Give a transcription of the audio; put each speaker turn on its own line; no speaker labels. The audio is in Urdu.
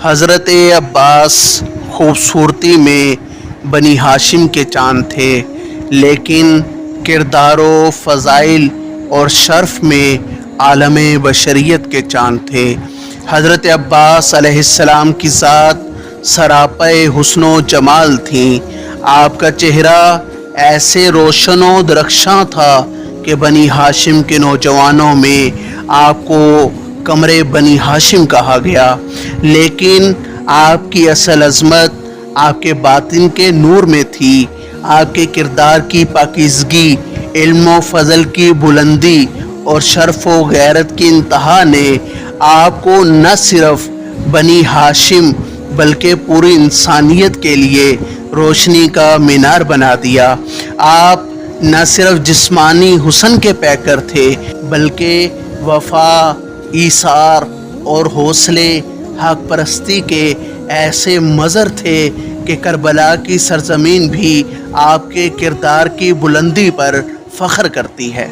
حضرت عباس خوبصورتی میں بنی ہاشم کے چاند تھے، لیکن کردار و فضائل اور شرف میں عالم بشریت کے چاند تھے۔ حضرت عباس علیہ السلام کی ذات سراپے حسن و جمال تھیں۔ آپ کا چہرہ ایسے روشن و درخشاں تھا کہ بنی ہاشم کے نوجوانوں میں آپ کو قمر بنی ہاشم کہا گیا، لیکن آپ کی اصل عظمت آپ کے باطن کے نور میں تھی۔ آپ کے کردار کی پاکیزگی، علم و فضل کی بلندی اور شرف و غیرت کی انتہا نے آپ کو نہ صرف بنی ہاشم بلکہ پوری انسانیت کے لیے روشنی کا مینار بنا دیا۔ آپ نہ صرف جسمانی حسن کے پیکر تھے بلکہ وفا، ایثار اور حوصلے حق پرستی کے ایسے مظہر تھے کہ کربلا کی سرزمین بھی آپ کے کردار کی بلندی پر فخر کرتی ہے۔